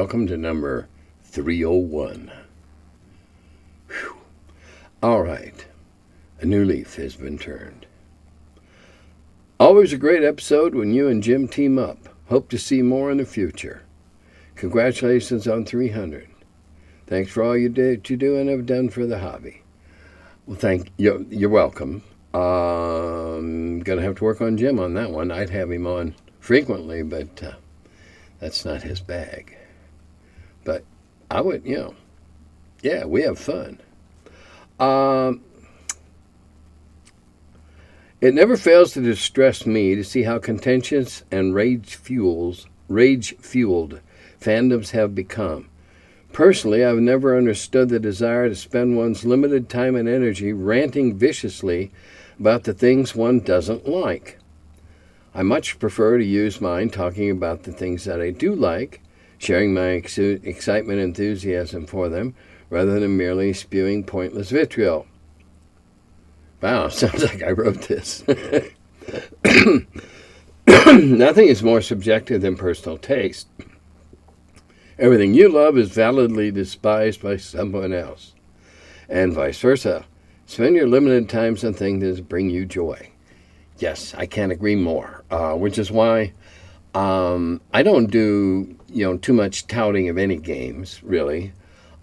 welcome to number 301. Whew. All right, a new leaf has been turned. Always a great episode when you and Jim team up. Hope to see more in the future. Congratulations on 300. Thanks for all you do and have done for the hobby. Well, thank you. You're welcome. Gonna have to work on Jim on that one. I'd have him on frequently, but that's not his bag. But I would, yeah, we have fun. It never fails to distress me to see how contentious and rage-fueled fandoms have become. Personally, I've never understood the desire to spend one's limited time and energy ranting viciously about the things one doesn't like. I much prefer to use mine talking about the things that I do like, sharing my excitement and enthusiasm for them, rather than merely spewing pointless vitriol. Wow, sounds like I wrote this. Nothing is more subjective than personal taste. Everything you love is validly despised by someone else, and vice versa. Spend your limited time on things that bring you joy. Yes, I can't agree more, which is why I don't do too much touting of any games, really.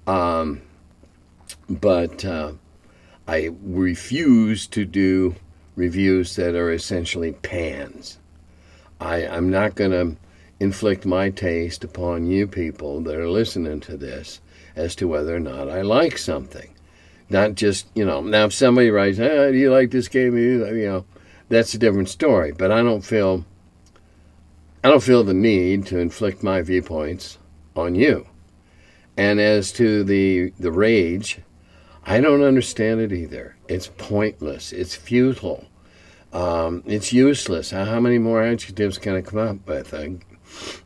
But I refuse to do reviews that are essentially pans. I'm not going to inflict my taste upon you people that are listening to this as to whether or not I like something. Not just, now if somebody writes, do you like this game? That's a different story. But I don't feel the need to inflict my viewpoints on you. And as to the rage, I don't understand it either. It's pointless. It's futile. It's useless. How many more adjectives can I come up with? I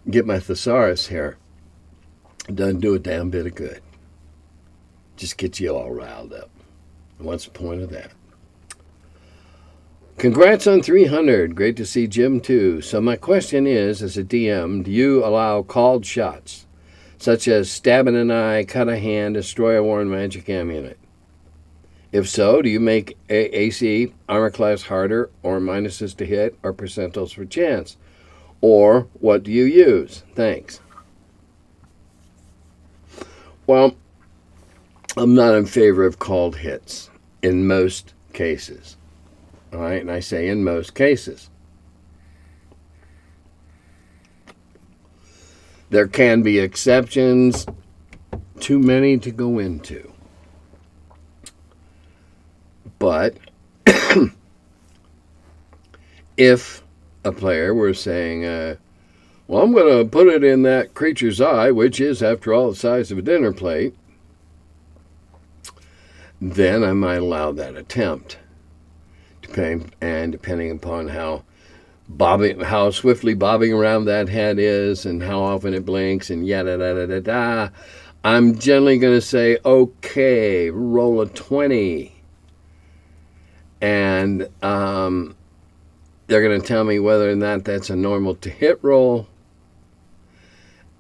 get my thesaurus here. It doesn't do a damn bit of good. Just gets you all riled up. What's the point of that? Congrats on 300. Great to see Jim too. So my question is, as a DM, do you allow called shots, such as stab in an eye, cut a hand, destroy a worn magic amulet? If so, do you make AC armor class harder, or minuses to hit, or percentiles for chance? Or what do you use? Thanks. Well, I'm not in favor of called hits in most cases. All right, and I say in most cases. There can be exceptions, too many to go into. But if a player were saying, well, I'm going to put it in that creature's eye, which is, after all, the size of a dinner plate, then I might allow that attempt. Depending upon how swiftly bobbing around that head is and how often it blinks and yada-da-da-da-da, I'm generally going to say, okay, roll a 20. And they're going to tell me whether or not that's a normal to hit roll.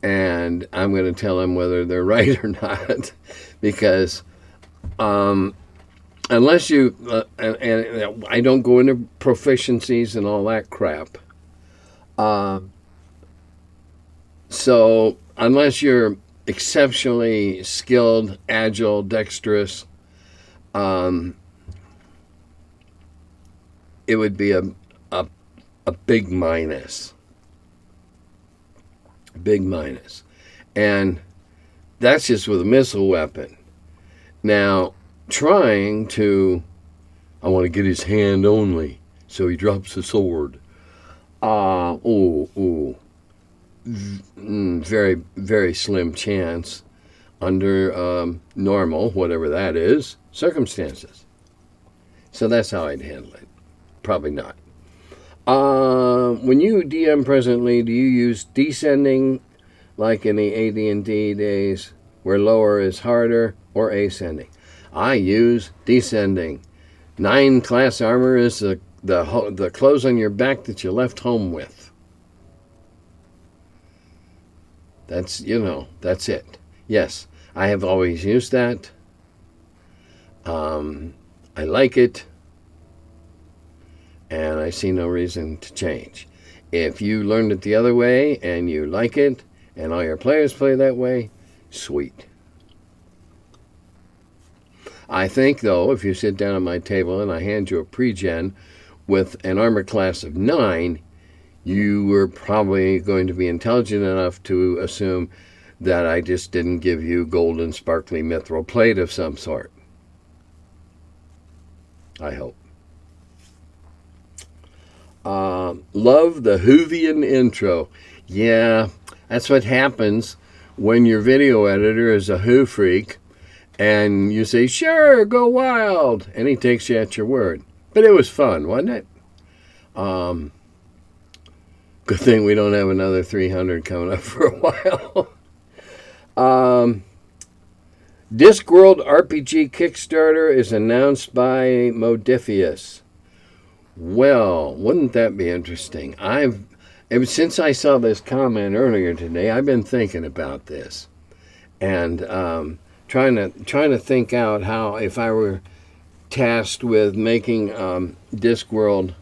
And I'm going to tell them whether they're right or not. Because unless you, and I don't go into proficiencies and all that crap. So unless you're exceptionally skilled, agile, dexterous, it would be a big minus. Big minus. And that's just with a missile weapon. Now, I want to get his hand only, so he drops the sword. Very, very slim chance under normal, whatever that is, circumstances. So that's how I'd handle it. Probably not. When you DM presently, do you use descending, like in the AD&D days, where lower is harder, or ascending? I use descending. 9 class armor is the clothes on your back that you left home with. That's, that's it. Yes, I have always used that. I like it, and I see no reason to change. If you learned it the other way and you like it, and all your players play that way, sweet. I think, though, if you sit down at my table and I hand you a pre-gen with an armor class of 9, you were probably going to be intelligent enough to assume that I just didn't give you golden, sparkly mithril plate of some sort. I hope. Love the Whovian intro. Yeah, that's what happens when your video editor is a Who freak and you say, sure, go wild, and he takes you at your word. But it was fun, wasn't it? Good thing we don't have another 300 coming up for a while. Discworld RPG Kickstarter is announced by Modifius. Well, wouldn't that be interesting? Ever since I saw this comment earlier today, I've been thinking about this, and trying to think out how, if I were tasked with making Discworld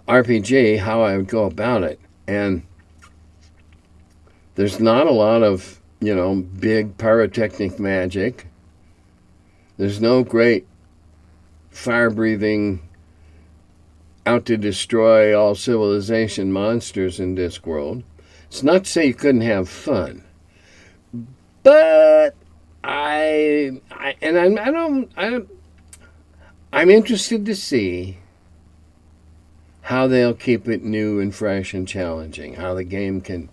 RPG, how I would go about it. And there's not a lot of, big pyrotechnic magic. There's no great fire-breathing, out-to-destroy all civilization monsters in Discworld. It's not to say you couldn't have fun, but I'm interested to see how they'll keep it new and fresh and challenging, how the game can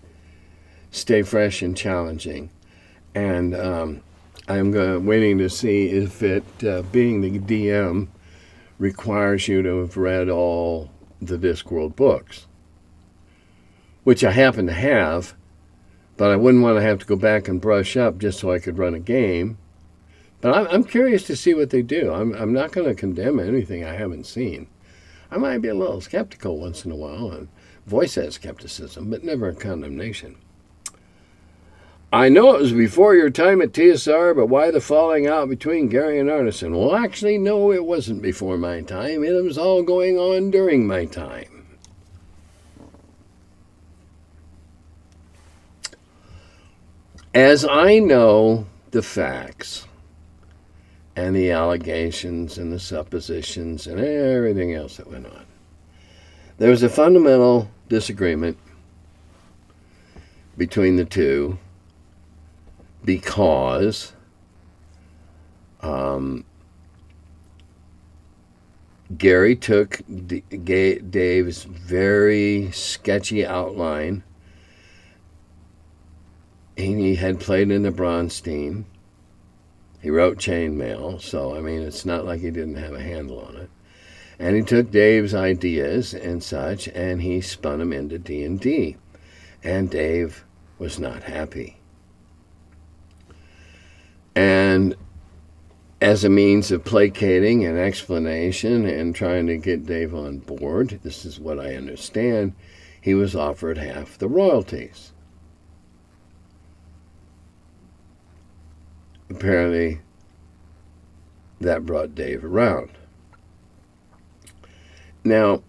stay fresh and challenging. And I'm waiting to see if it, being the DM, requires you to have read all the Discworld books, which I happen to have, but I wouldn't want to have to go back and brush up just so I could run a game. But I'm curious to see what they do. I'm not going to condemn anything I haven't seen. I might be a little skeptical once in a while and voice that skepticism, but never a condemnation. I know it was before your time at TSR, but why the falling out between Gary and Artisan? Well, actually, no, it wasn't before my time. It was all going on during my time. As I know the facts and the allegations and the suppositions and everything else that went on, there was a fundamental disagreement between the two, because Gary took Dave's very sketchy outline. He had played in the Bronze team. He wrote Chainmail, so it's not like he didn't have a handle on it. And he took Dave's ideas and such, and he spun them into D&D. And Dave was not happy. And as a means of placating and explanation and trying to get Dave on board, this is what I understand, he was offered half the royalties. Apparently, that brought Dave around. Now,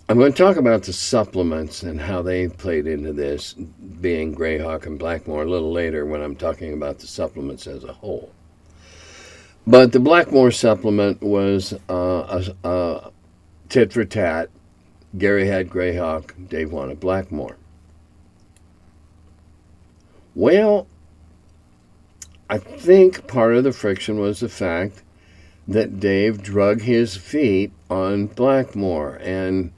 I'm going to talk about the supplements and how they played into this, being Greyhawk and Blackmore, a little later when I'm talking about the supplements as a whole. But the Blackmore supplement was a tit for tat. Gary had Greyhawk, Dave wanted Blackmore. Well, I think part of the friction was the fact that Dave drug his feet on Blackmore and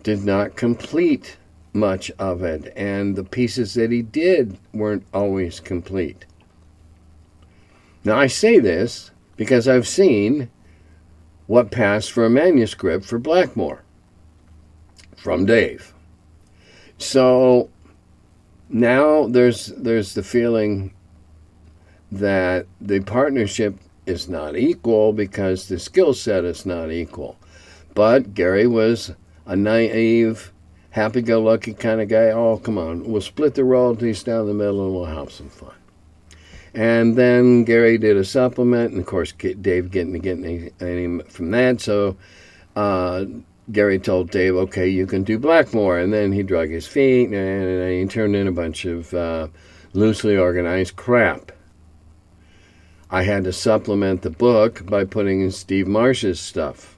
did not complete much of it, and the pieces that he did weren't always complete. Now, I say this because I've seen what passed for a manuscript for Blackmore from Dave. So now there's the feeling that the partnership is not equal because the skill set is not equal. But Gary was a naive happy-go-lucky kind of guy. Oh, come on, we'll split the royalties down the middle and we'll have some fun. And then Gary did a supplement, and of course Dave didn't get any from that, so Gary told Dave, okay, you can do Blackmore. And then he drug his feet, and he turned in a bunch of loosely organized crap. I had to supplement the book by putting in Steve Marsh's stuff.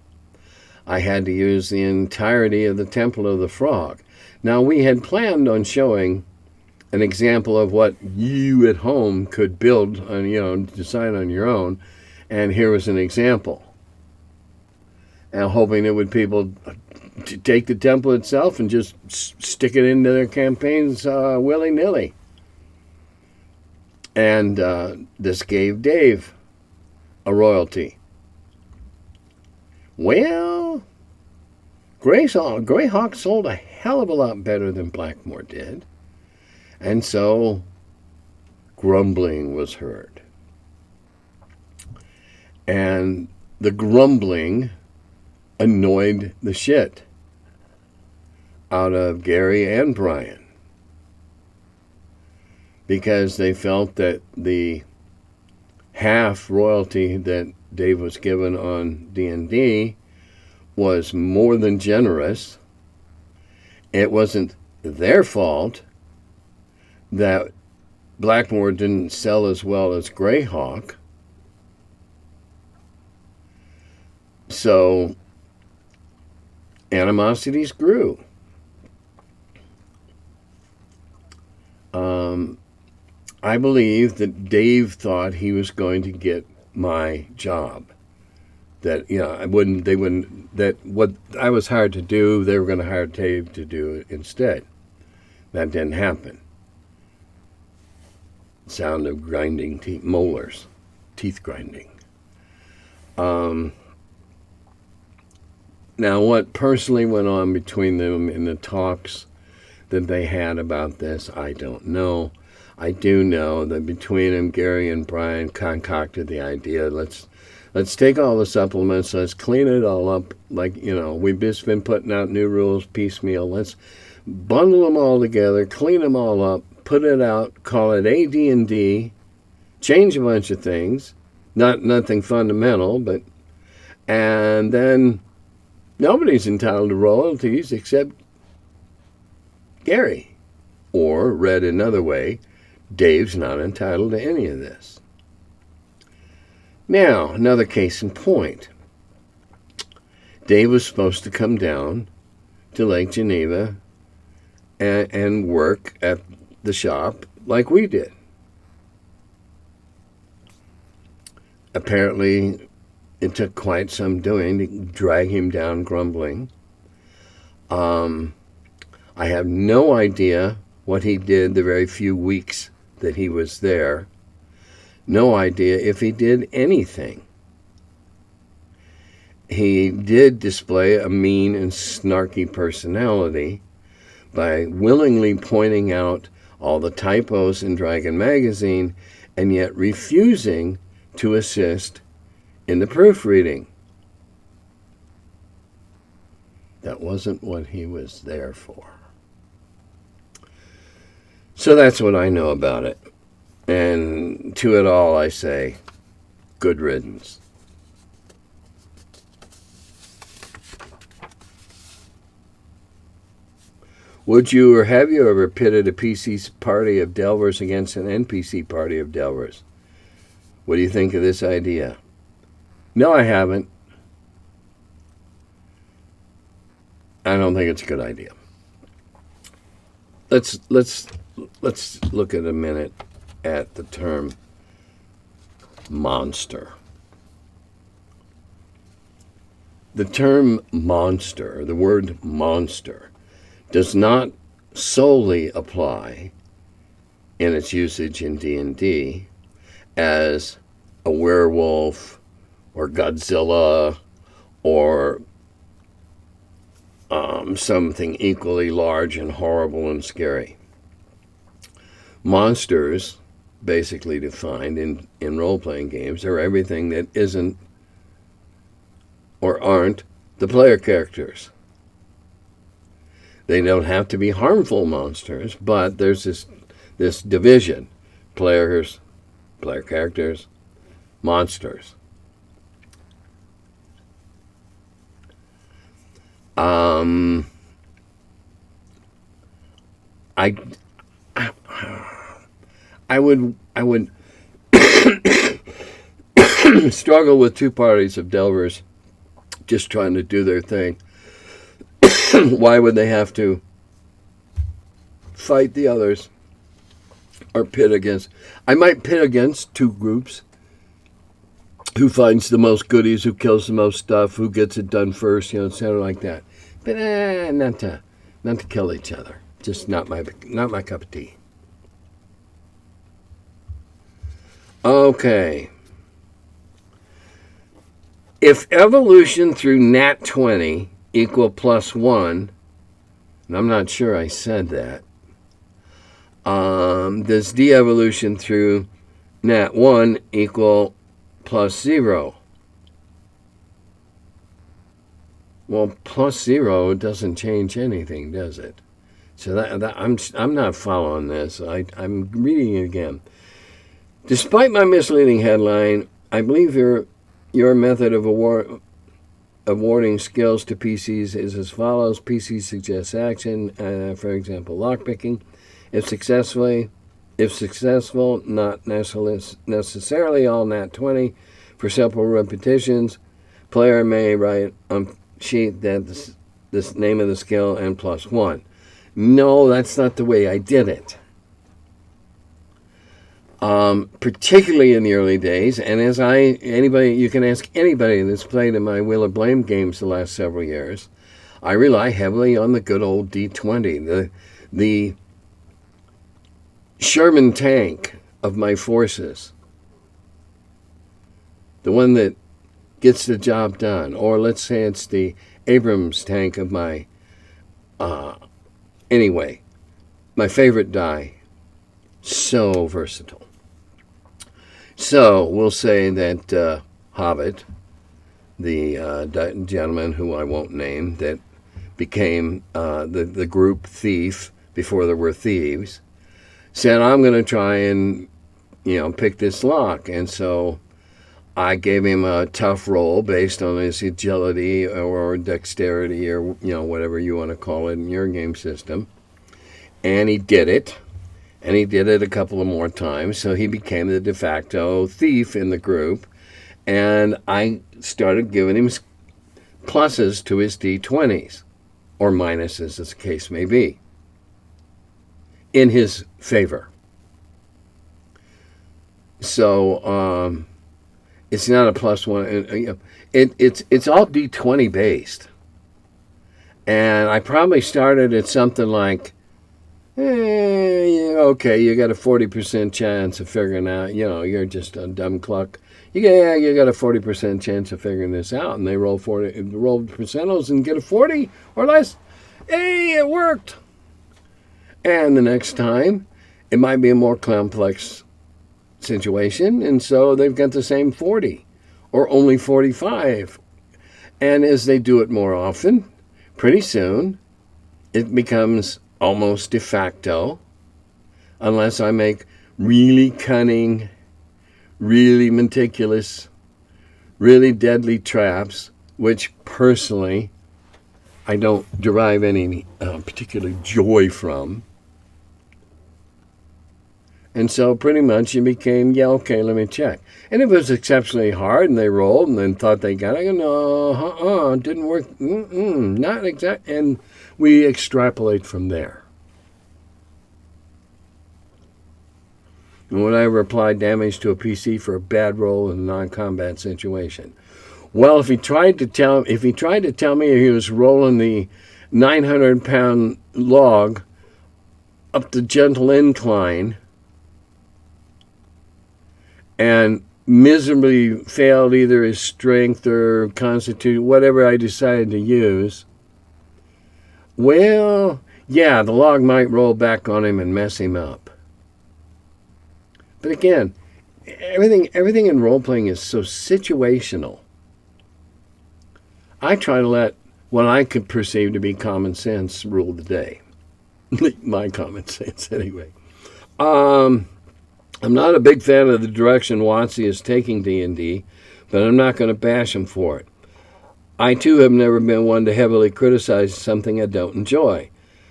I had to use the entirety of the Temple of the Frog. Now, we had planned on showing an example of what you at home could build on, design on your own, and here was an example. And hoping it would people to take the temple itself and just stick it into their campaigns willy-nilly. And this gave Dave a royalty. Well, Greyhawk sold a hell of a lot better than Blackmore did. And so grumbling was heard. And the grumbling annoyed the shit out of Gary and Brian, because they felt that the half royalty that Dave was given on D&D was more than generous. It wasn't their fault that Blackmore didn't sell as well as Greyhawk. So animosities grew. I believe that Dave thought he was going to get my job. That that what I was hired to do, they were going to hire Dave to do it instead. That didn't happen. Sound of grinding molars, teeth grinding. Now, what personally went on between them in the talks that they had about this, I don't know. I do know that between them, Gary and Brian concocted the idea, let's take all the supplements, let's clean it all up. Like, we've just been putting out new rules piecemeal. Let's bundle them all together, clean them all up, put it out, call it AD&D, change a bunch of things, nothing fundamental, and then nobody's entitled to royalties except Gary. Or, read another way, Dave's not entitled to any of this. Now, another case in point. Dave was supposed to come down to Lake Geneva and work at the shop like we did. Apparently, it took quite some doing to drag him down grumbling. I have no idea what he did the very few weeks that he was there. No idea if he did anything. He did display a mean and snarky personality by willingly pointing out all the typos in Dragon Magazine and yet refusing to assist in the proofreading. That wasn't what he was there for. So that's what I know about it. And to it all I say, good riddance. Would you or have you ever pitted a PC party of Delvers against an NPC party of Delvers? What do you think of this idea? No, I haven't. I don't think it's a good idea. Let's look at a minute at the term monster. The term monster, the word monster, does not solely apply in its usage in D&D as a werewolf or Godzilla or something equally large and horrible and scary. Monsters, basically defined in role-playing games, are everything that isn't or aren't the player characters. They don't have to be harmful monsters, but there's this division: player characters, monsters. I would struggle with two parties of delvers just trying to do their thing. Why would they have to fight the others or pit against? I might pit against two groups. Who finds the most goodies, who kills the most stuff, who gets it done first, etc. like that. But not to kill each other. Just not my cup of tea. Okay. If evolution through nat 20 equal +1, and I'm not sure I said that, does de-evolution through nat 1 equal +0? Well, +0 doesn't change anything, does it? So that I'm not following this. I'm reading it again. Despite my misleading headline, I believe your method of awarding skills to PCs is as follows. PC suggests action, for example, lockpicking. If successful, not necessarily all nat 20. For simple repetitions, player may write on sheet that this name of the skill and +1. No, that's not the way I did it. Particularly in the early days, and you can ask anybody that's played in my Wheel of Blame games the last several years, I rely heavily on the good old D20, the Sherman tank of my forces, the one that gets the job done, or let's say it's the Abrams tank of my, anyway, my favorite die. So versatile. So we'll say that Hobbit, the gentleman who I won't name, that became the group thief before there were thieves, said, I'm going to try and, pick this lock. And so I gave him a tough roll based on his agility or dexterity or, whatever you want to call it in your game system. And he did it. And he did it a couple of more times. So he became the de facto thief in the group. And I started giving him pluses to his D20s, or minuses as the case may be, in his favor. So it's not a +1. It's all D20 based. And I probably started at something like, okay, you got a 40% chance of figuring out, you're just a dumb cluck. You got a 40% chance of figuring this out. And they roll percentiles and get a 40 or less. Hey, it worked. And the next time, it might be a more complex situation, and so they've got the same 40 or only 45. And as they do it more often, pretty soon, it becomes almost de facto, unless I make really cunning, really meticulous, really deadly traps, which personally I don't derive any particular joy from. And so pretty much it became, okay, let me check. And if it was exceptionally hard and they rolled and then thought they got it, I go, no, didn't work, not exact. And we extrapolate from there. And would I ever apply damage to a PC for a bad roll in a non-combat situation? Well, if he tried to tell me he was rolling the 900-pound log up the gentle incline and miserably failed either his strength or constitution, whatever I decided to use, well, yeah, the log might roll back on him and mess him up. But again, everything in role-playing is so situational. I try to let what I could perceive to be common sense ruled the day. My common sense, anyway. I'm not a big fan of the direction WotC is taking D&D, but I'm not going to bash him for it. I, too, have never been one to heavily criticize something I don't enjoy.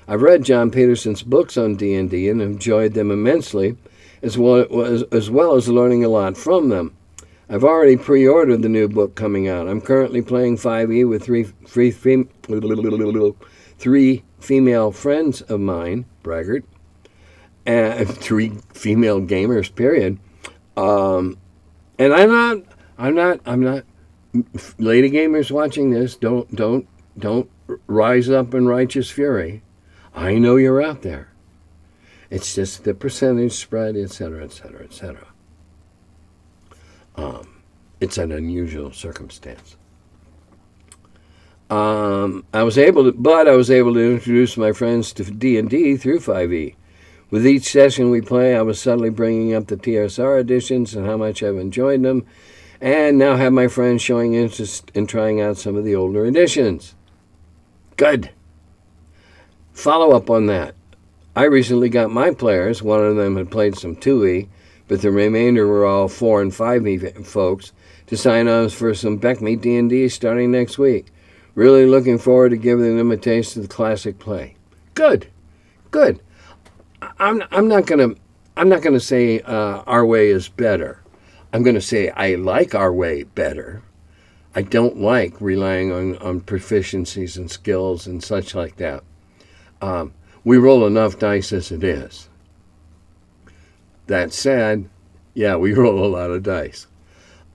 I've read John Peterson's books on D&D and enjoyed them immensely, as well as learning a lot from them. I've already pre-ordered the new book coming out. I'm currently playing 5e with three female friends of mine, braggart, and 3 female gamers, period. And I'm not. Lady gamers watching this, don't rise up in righteous fury. I know you're out there. It's just the percentage spread, etc., etc., etc. It's an unusual circumstance. I was able to introduce my friends to D&D through 5e. With each session we play, I was subtly bringing up the TSR editions and how much I've enjoyed them, and now have my friends showing interest in trying out some of the older editions. Good. Follow up on that. I recently got my players, one of them had played some 2e, but the remainder were all 4 and 5e folks, to sign on for some BECME D&D starting next week. Really looking forward to giving them a taste of the classic play. Good. I'm not gonna say our way is better. I'm gonna say I like our way better. I don't like relying on proficiencies and skills and such like that. We roll enough dice as it is. That said, yeah, we roll a lot of dice.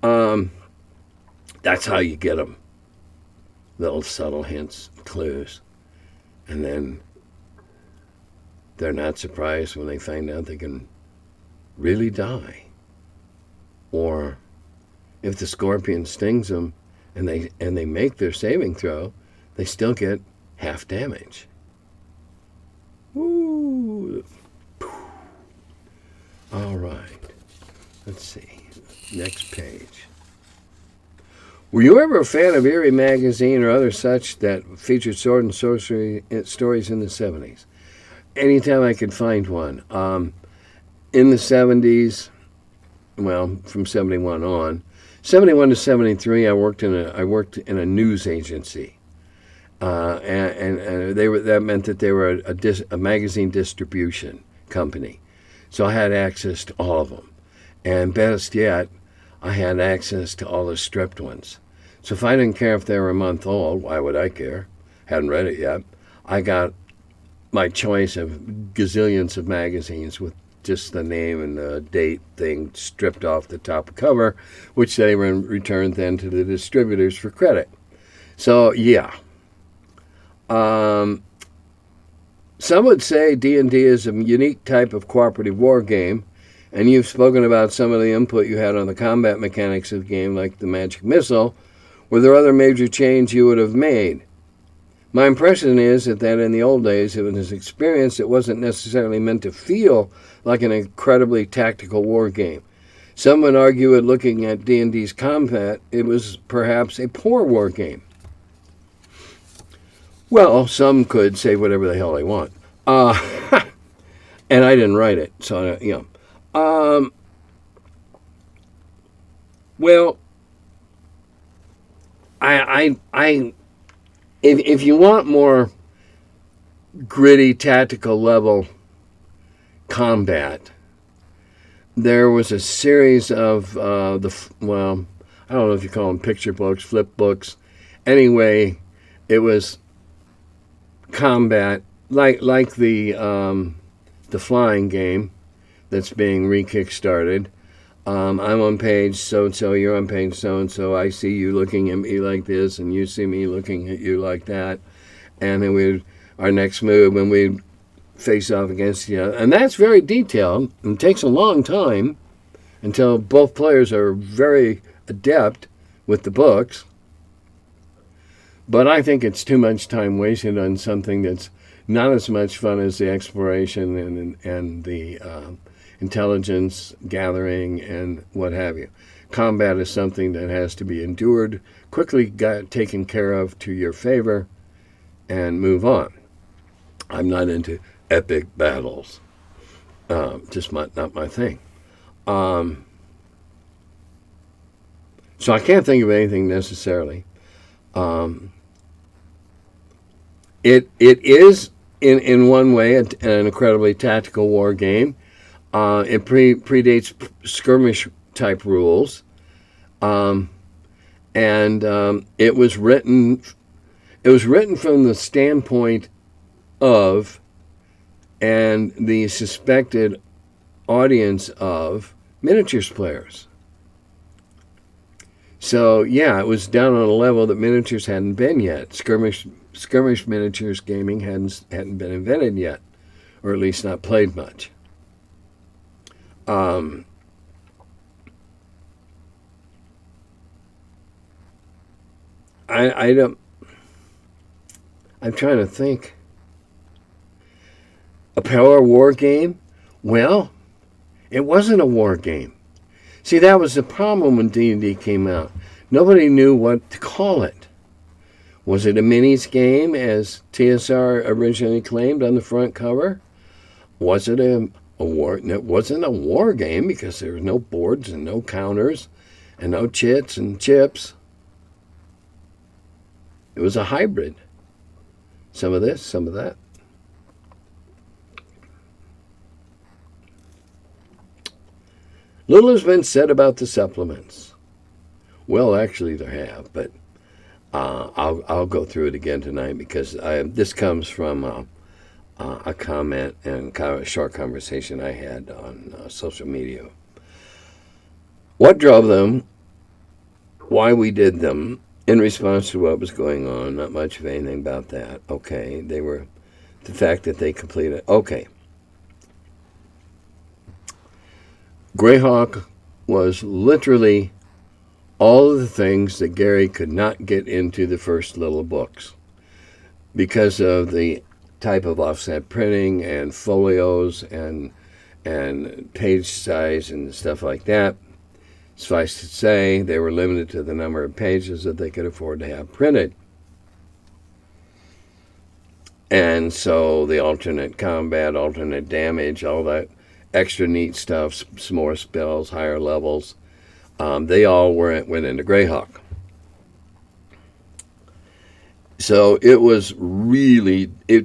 That's how you get them. Little subtle hints, clues. And then they're not surprised when they find out they can really die. Or if the scorpion stings them and they make their saving throw, they still get half damage. Woo! All right. Let's see. Next page. Were you ever a fan of Eerie magazine or other such that featured sword and sorcery stories in the 70s? Anytime I could find one. In the 70s, well, from 71 on, 71 to 73, I worked in a news agency, and that meant that they were a magazine distribution company. So I had access to all of them, and best yet, I had access to all the stripped ones. So if I didn't care if they were a month old, why would I care? Hadn't read it yet. I got my choice of gazillions of magazines with just the name and the date thing stripped off the top cover, which they were returned then to the distributors for credit. So, yeah. Some would say D&D is a unique type of cooperative war game, and you've spoken about some of the input you had on the combat mechanics of the game, like the magic missile. Were there other major changes you would have made? My impression is that in the old days, it was an experience that wasn't necessarily meant to feel like an incredibly tactical war game. Some would argue that looking at D&D's combat, it was perhaps a poor war game. Well, some could say whatever the hell they want. And I didn't write it, so, you know. Well, if you want more gritty, tactical level combat, there was a series of I don't know if you call them picture books, flip books. Anyway, it was combat like the flying game that's being re-kickstarted. I'm on page so-and-so, you're on page so-and-so, I see you looking at me like this, and you see me looking at you like that, and then our next move, when we face off against each other. And that's very detailed, and takes a long time until both players are very adept with the books. But I think it's too much time wasted on something that's not as much fun as the exploration and the intelligence gathering and what have you. Combat is something that has to be endured, quickly taken care of to your favor, and move on. I'm not into epic battles. Just not my thing. So I can't think of anything necessarily. It is in one way an incredibly tactical war game. It predates skirmish type rules, and it was written. It was written from the standpoint of and the suspected audience of miniatures players. So yeah, it was down on a level that miniatures hadn't been yet. Skirmish miniatures gaming hadn't been invented yet, or at least not played much. I don't. I'm trying to think. A power war game? Well, it wasn't a war game. See, that was the problem when D&D came out. Nobody knew what to call it. Was it a minis game, as TSR originally claimed on the front cover? Was it a war? It wasn't a war game because there was no boards and no counters and no chits and chips. It was a hybrid. Some of this, some of that. Little has been said about the supplements. Well, actually, there have, but I'll go through it again tonight because this comes from a comment and kind of a short conversation I had on social media. What drove them? Why we did them? In response to what was going on, not much of anything about that. Okay, they were the fact that they completed. Okay. Greyhawk was literally all of the things that Gary could not get into the first little books because of the type of offset printing and folios and page size and stuff like that. Suffice to say, they were limited to the number of pages that they could afford to have printed. And so the alternate combat, alternate damage, all that extra neat stuff, some more spells, higher levels, they all went into Greyhawk. So it was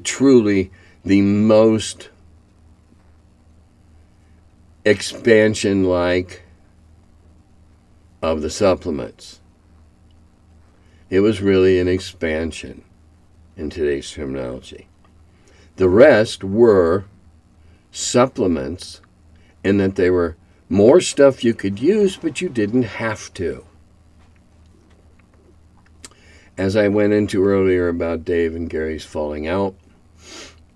truly the most expansion-like of the supplements. It was really an expansion in today's terminology. The rest were supplements in that they were more stuff you could use, but you didn't have to. As I went into earlier about Dave and Gary's falling out,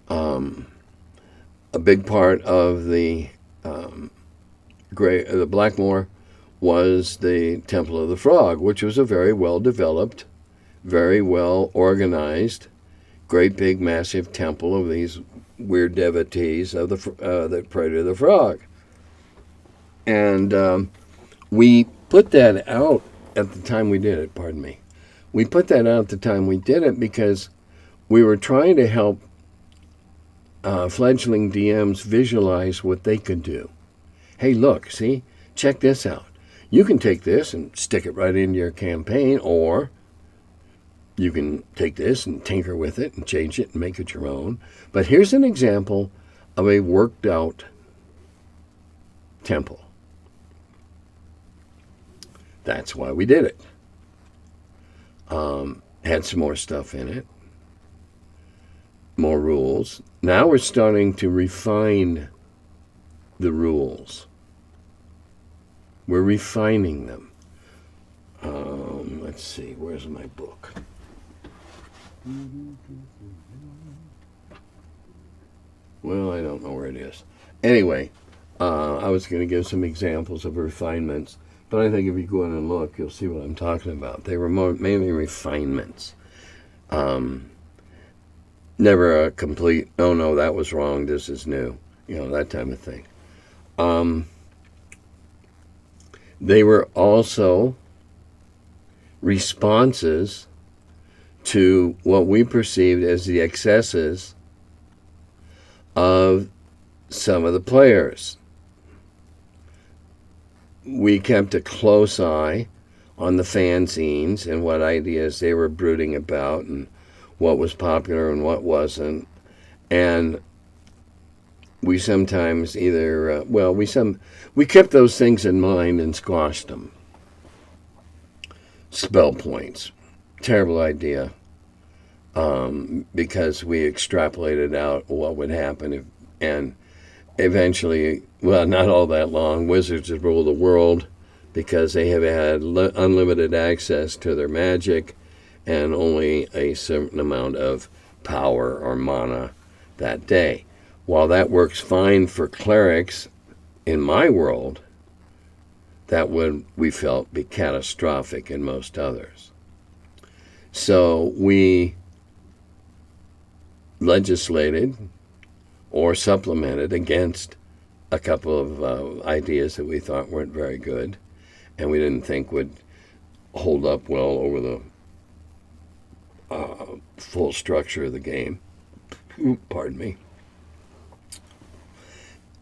a big part of the Blackmoor was the Temple of the Frog, which was a very well developed, very well organized, great big massive temple of these weird devotees of that pray to the frog. And we put that out at the time we did it, pardon me. We put that out at the time we did it because we were trying to help fledgling DMs visualize what they could do. Hey, look, see, check this out. You can take this and stick it right into your campaign, or you can take this and tinker with it and change it and make it your own. But here's an example of a worked out temple. That's why we did it. Had some more stuff in it. More rules. Now we're starting to refine the rules. We're refining them. Let's see, where's my book? Well, I don't know where it is. Anyway, I was going to give some examples of refinements, but I think if you go in and look, you'll see what I'm talking about. They were mainly refinements. Never a complete, oh no, that was wrong, this is new. You know, that type of thing. They were also responses to what we perceived as the excesses of some of the players. We kept a close eye on the fanzines and what ideas they were brooding about and what was popular and what wasn't. And we sometimes either, we kept those things in mind and squashed them. Spell points. Terrible idea. Because we extrapolated out what would happen and eventually, well, not all that long, wizards would rule the world because they have had unlimited access to their magic and only a certain amount of power or mana that day. While that works fine for clerics in my world, that would, we felt, be catastrophic in most others. So we legislated or supplemented against a couple of ideas that we thought weren't very good and we didn't think would hold up well over the full structure of the game. Pardon me.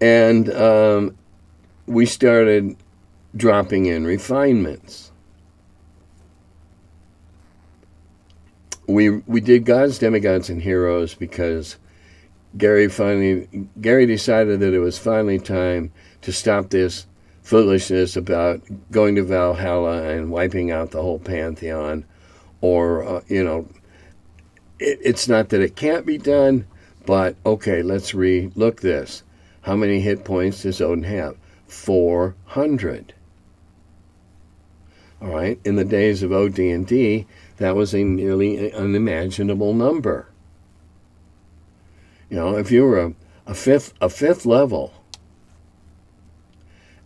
And we started dropping in refinements. We did gods, demigods, and heroes because Gary decided that it was finally time to stop this foolishness about going to Valhalla and wiping out the whole pantheon. Or, it's not that it can't be done, but okay, let's look this. How many hit points does Odin have? 400. All right, in the days of OD&D, that was a nearly unimaginable number. If you were a fifth level,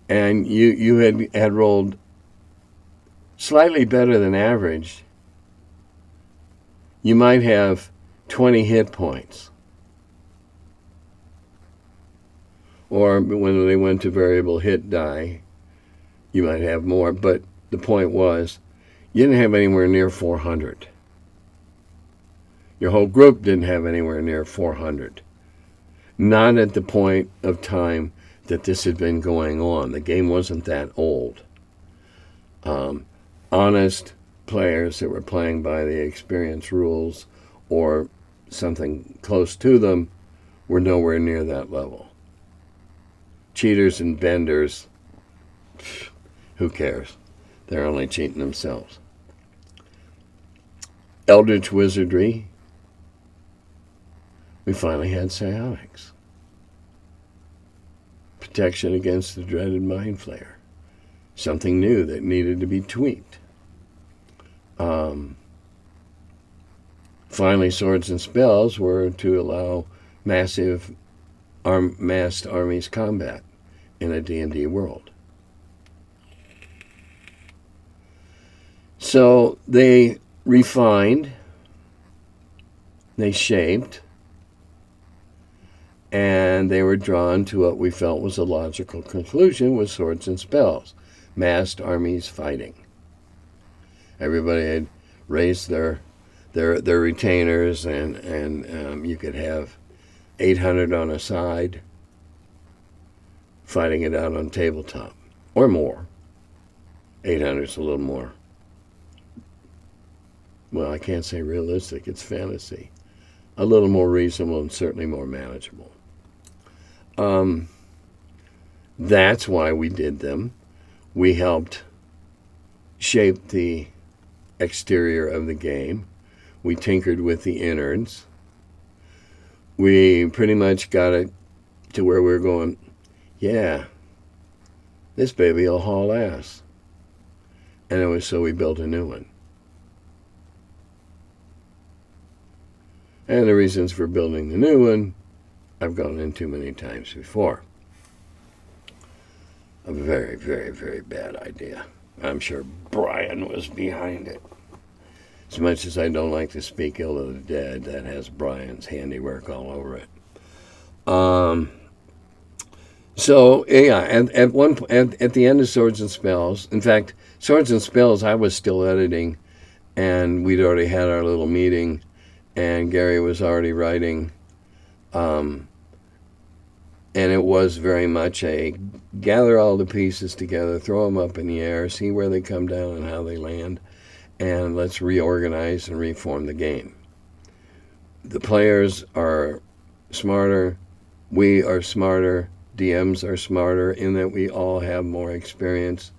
and you had rolled slightly better than average, you might have 20 hit points. Or when they went to variable hit die, you might have more. But the point was, you didn't have anywhere near 400. Your whole group didn't have anywhere near 400. Not at the point of time that this had been going on. The game wasn't that old. Honest players that were playing by the experience rules or something close to them were nowhere near that level. Cheaters and benders, who cares? They're only cheating themselves. Eldritch wizardry, we finally had psionics. Protection against the dreaded mind flayer. Something new that needed to be tweaked. Finally, swords and spells were to allow massive massed armies combat in a D&D world. So they refined, they shaped, and they were drawn to what we felt was a logical conclusion with swords and spells, massed armies fighting. Everybody had raised their retainers, and you could have 800 on a side fighting it out on tabletop, or more. 800 is a little more. Well, I can't say realistic, it's fantasy. A little more reasonable and certainly more manageable. That's why we did them. We helped shape the exterior of the game. We tinkered with the innards. We pretty much got it to where we were going, yeah, this baby will haul ass. And it was so we built a new one. And the reasons for building the new one, I've gone into many times before. A very, very, very bad idea. I'm sure Brian was behind it. As much as I don't like to speak ill of the dead, that has Brian's handiwork all over it. So yeah, at the end of Swords and Spells, in fact, Swords and Spells, I was still editing and we'd already had our little meeting, and Gary was already writing, and it was very much a gather all the pieces together, throw them up in the air, see where they come down and how they land, and let's reorganize and reform the game. The players are smarter, we are smarter, DMs are smarter in that we all have more experience.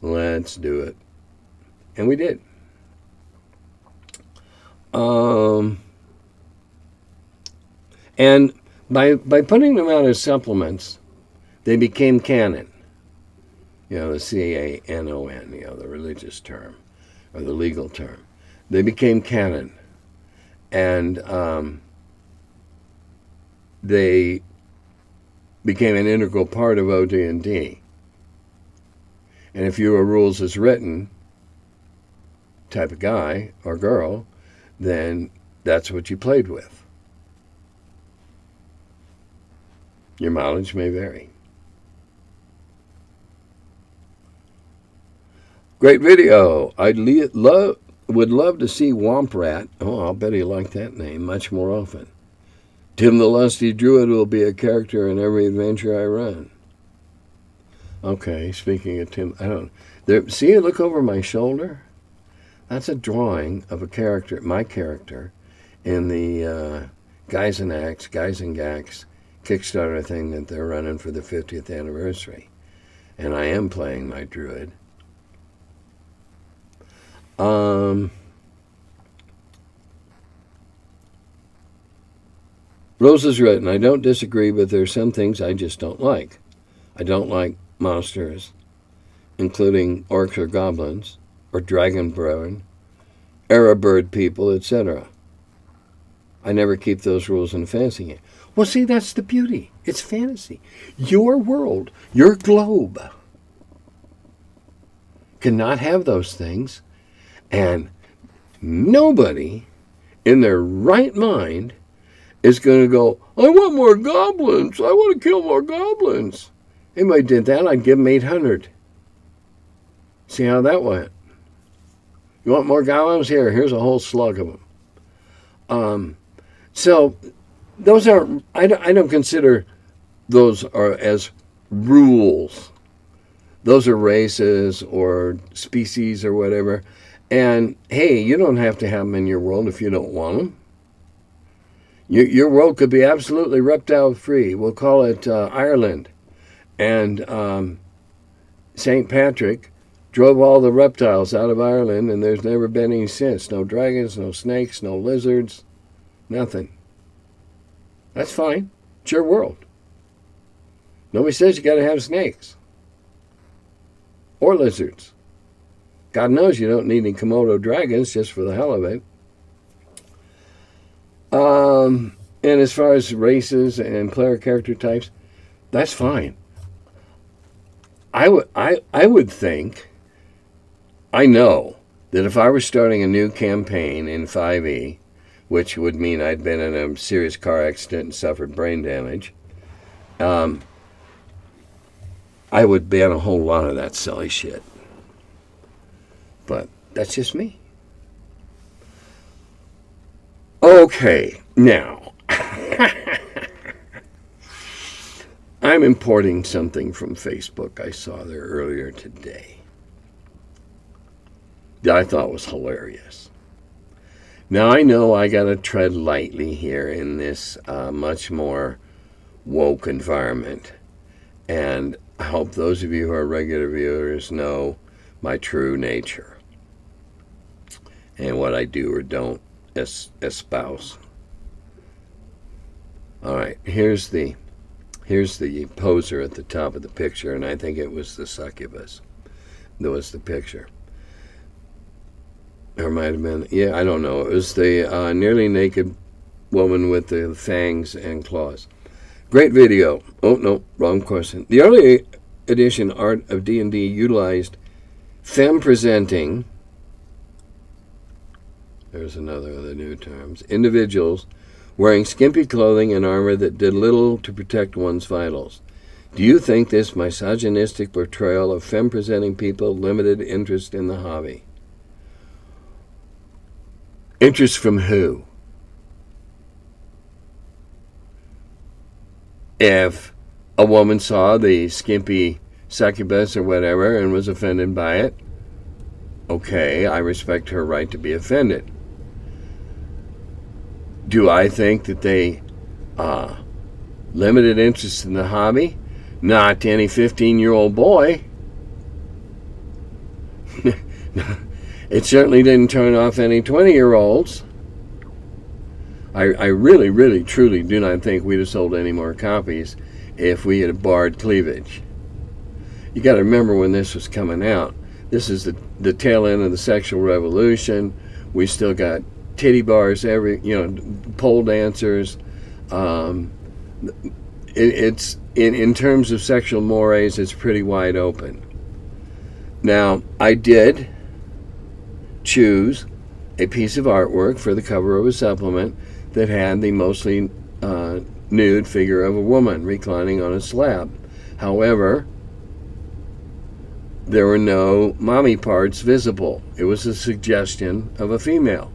Let's do it. And we did. And by putting them out as supplements, they became canon. The CANON, the religious term, or the legal term. They became canon. And they became an integral part of OD&D. And if you were rules as written type of guy or girl, then that's what you played with. Your mileage may vary. Great video. Would love to see Womp Rat. Oh, I'll bet he liked that name much more often. Tim the Lusty Druid will be a character in every adventure I run. Okay, speaking of Tim, see, look over my shoulder? That's a drawing of a character, my character, in the Guys and Gax Kickstarter thing that they're running for the 50th anniversary. And I am playing my druid. Rose has written, I don't disagree, but there's some things I just don't like. I don't like monsters, including orcs or goblins, or dragonborn, Erebird people, etc. I never keep those rules in a fantasy game. Well, see, that's the beauty. It's fantasy. Your world, your globe, cannot have those things, and nobody in their right mind is going to go, I want more goblins. I want to kill more goblins. Anybody did that, I'd give them 800. See how that went? You want more golems? Here's a whole slug of them. So those are, I don't consider those are as rules. Those are races or species or whatever. And hey, you don't have to have them in your world if you don't want them. Your world could be absolutely reptile free. We'll call it Ireland. And St. Patrick drove all the reptiles out of Ireland, and there's never been any since. No dragons, no snakes, no lizards, nothing. That's fine. It's your world. Nobody says you got to have snakes or lizards. God knows you don't need any Komodo dragons just for the hell of it. And as far as races and player character types, that's fine. I would think, I know that if I were starting a new campaign in 5e, which would mean I'd been in a serious car accident and suffered brain damage, I would ban a whole lot of that silly shit. But that's just me. Okay, now, I'm importing something from Facebook I saw there earlier today that I thought was hilarious. Now, I know I got to tread lightly here in this much more woke environment, and I hope those of you who are regular viewers know my true nature and what I do or don't espouse. All right, here's the poser at the top of the picture, and I think it was the succubus that was the picture. Or might have been, I don't know. It was the nearly naked woman with the fangs and claws. Great video. Oh, no, wrong question. The early edition art of D&D utilized femme presenting, there's another of the new terms, individuals wearing skimpy clothing and armor that did little to protect one's vitals. Do you think this misogynistic portrayal of femme-presenting people limited interest in the hobby? Interest from who? If a woman saw the skimpy succubus or whatever and was offended by it, okay, I respect her right to be offended. Do I think that they limited interest in the hobby? Not to any 15-year-old boy. It certainly didn't turn off any 20-year-olds. I really, really, truly do not think we'd have sold any more copies if we had barred cleavage. You got to remember when this was coming out. This is the tail end of the sexual revolution. We still got titty bars, pole dancers. It's in terms of sexual mores, it's pretty wide open. Now, I did choose a piece of artwork for the cover of a supplement that had the mostly nude figure of a woman reclining on a slab. However, there were no mommy parts visible. It was a suggestion of a female.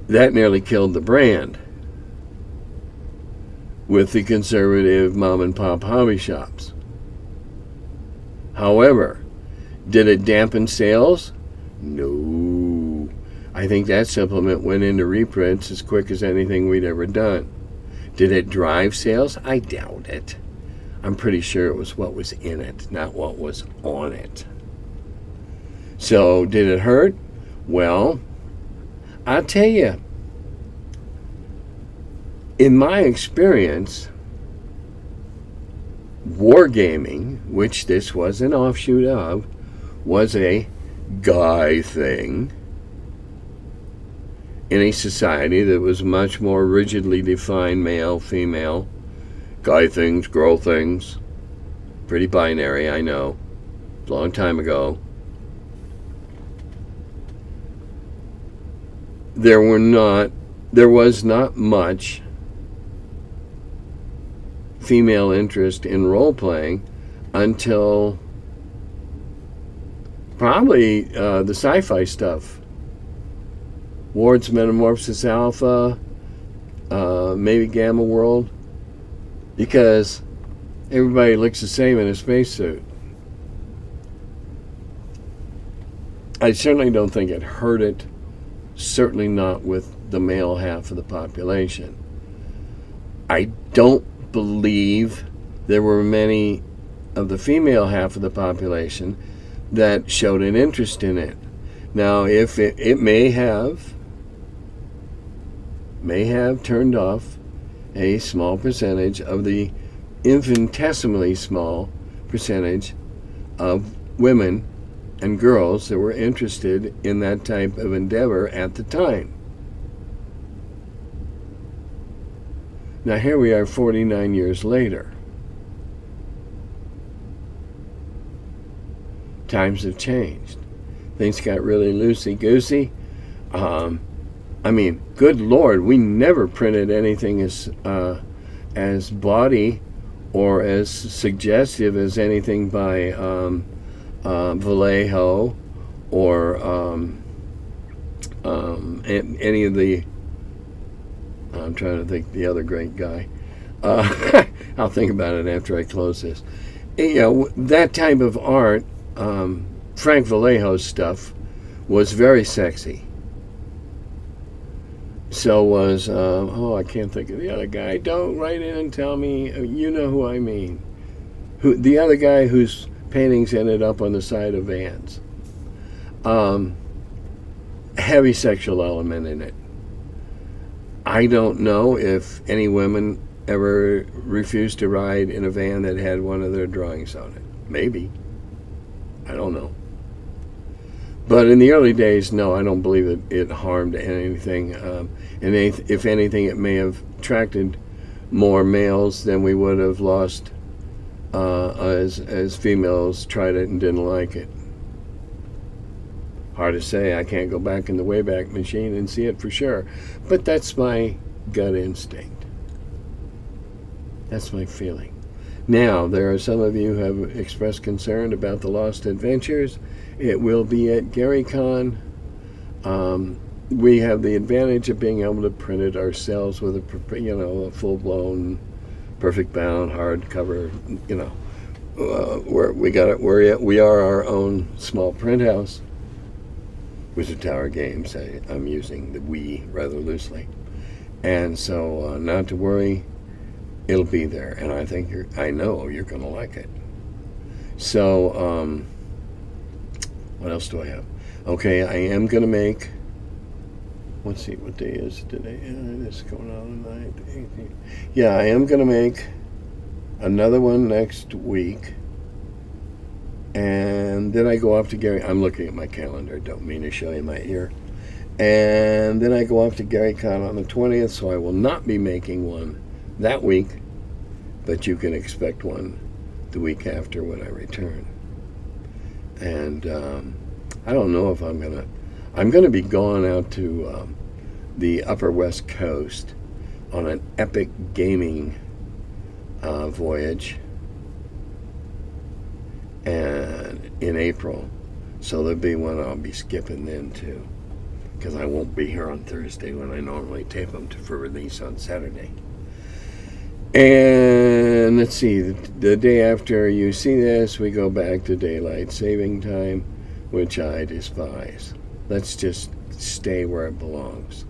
That nearly killed the brand with the conservative mom and pop hobby shops. However, did it dampen sales? No. I think that supplement went into reprints as quick as anything we'd ever done. Did it drive sales? I doubt it. I'm pretty sure it was what was in it, not what was on it. So, did it hurt? Well, I'll tell you, in my experience, wargaming, which this was an offshoot of, was a guy thing in a society that was much more rigidly defined male, female, guy things, girl things. Pretty binary, I know. A long time ago. There was not much female interest in role-playing until probably the sci-fi stuff. Ward's Metamorphosis Alpha, maybe Gamma World, because everybody looks the same in a spacesuit. I certainly don't think it hurt it, certainly not with the male half of the population. I don't believe there were many of the female half of the population that showed an interest in it. Now, if it may have turned off a small percentage of the infinitesimally small percentage of women and girls that were interested in that type of endeavor at the time. Now here we are 49 years later. Times have changed. Things got really loosey-goosey. Good Lord, we never printed anything as bawdy or as suggestive as anything by Vallejo or any of the, I'm trying to think the other great guy. I'll think about it after I close this. That type of art, Frank Vallejo's stuff, was very sexy. So was, I can't think of the other guy. Don't write in and tell me, you know who I mean. The other guy whose paintings ended up on the side of vans. Heavy sexual element in it. I don't know if any women ever refused to ride in a van that had one of their drawings on it. Maybe. I don't know. But in the early days, no, I don't believe it harmed anything. And if anything, it may have attracted more males than we would have lost as females tried it and didn't like it. Hard to say. I can't go back in the Wayback Machine and see it for sure. But that's my gut instinct. That's my feeling. Now, there are some of you who have expressed concern about the Lost Adventures. It will be at GaryCon. We have the advantage of being able to print it ourselves with a full-blown, perfect bound hardcover. We are our own small print house. Wizard Tower Games. I'm using the "we" rather loosely, and so not to worry. It'll be there, and I know you're going to like it. So, what else do I have? Okay, I am going to make. Let's see, what day is it today? This is going on tonight. 18. Yeah, I am going to make another one next week. And then I go off to Gary. I'm looking at my calendar. Don't mean to show you my ear. And then I go off to GaryCon on the 20th, so I will not be making one that week, but you can expect one the week after when I return. And I don't know if I'm going to be going out to the Upper West Coast on an epic gaming voyage, and in April, so there'll be one I'll be skipping then too, because I won't be here on Thursday when I normally tape them for release on Saturday. And let's see, the day after you see this, we go back to daylight saving time, which I despise. Let's just stay where it belongs.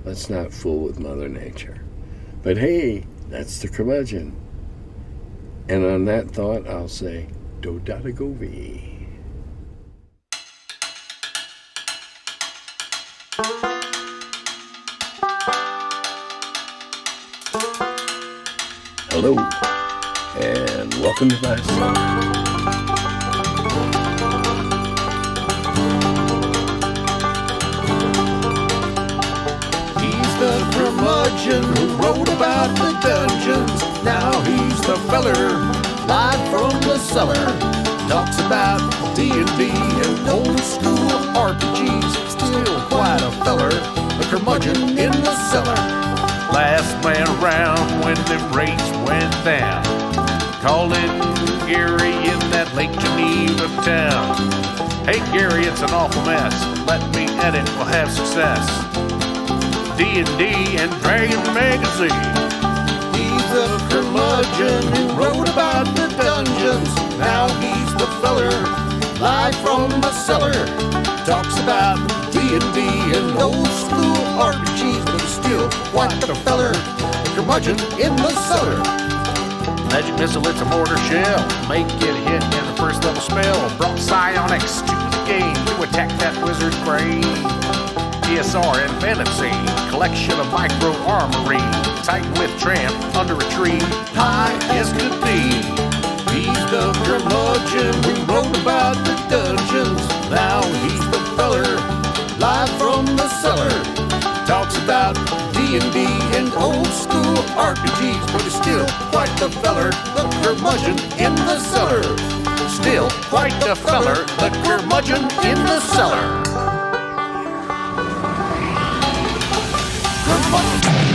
Let's not fool with Mother Nature. But hey, that's the Curmudgeon. And on that thought, I'll say, Dodatagovi. Hello, and welcome to my cellar. He's the Curmudgeon who wrote about the dungeons. Now he's the feller, live from the cellar. Talks about D&D and old school RPGs. Still quite a feller, the Curmudgeon in the cellar. Last man around when them rates went down. Calling Gary in that Lake Geneva town. Hey Gary, it's an awful mess. Let me edit, we'll have success. D&D and Dragon Magazine. He's the Curmudgeon who wrote about the dungeons. Now he's the feller, live from the cellar. Talks about D&D and old school RPGs, but he's still quite the feller, the Curmudgeon in the cellar. Magic missile, it's a mortar shell. Make it hit in the first level spell. Brought psionics to the game to attack that wizard's brain. ESR and fantasy, collection of micro armory. Titan with tramp under a tree, high as could be. He's the Curmudgeon who wrote about the dungeons. Now he's the feller, live from the cellar. Talks about D&D and old school RPGs, but he's still quite the feller, the Curmudgeon in the cellar. Still quite the feller, the Curmudgeon in the cellar. Curmudgeon.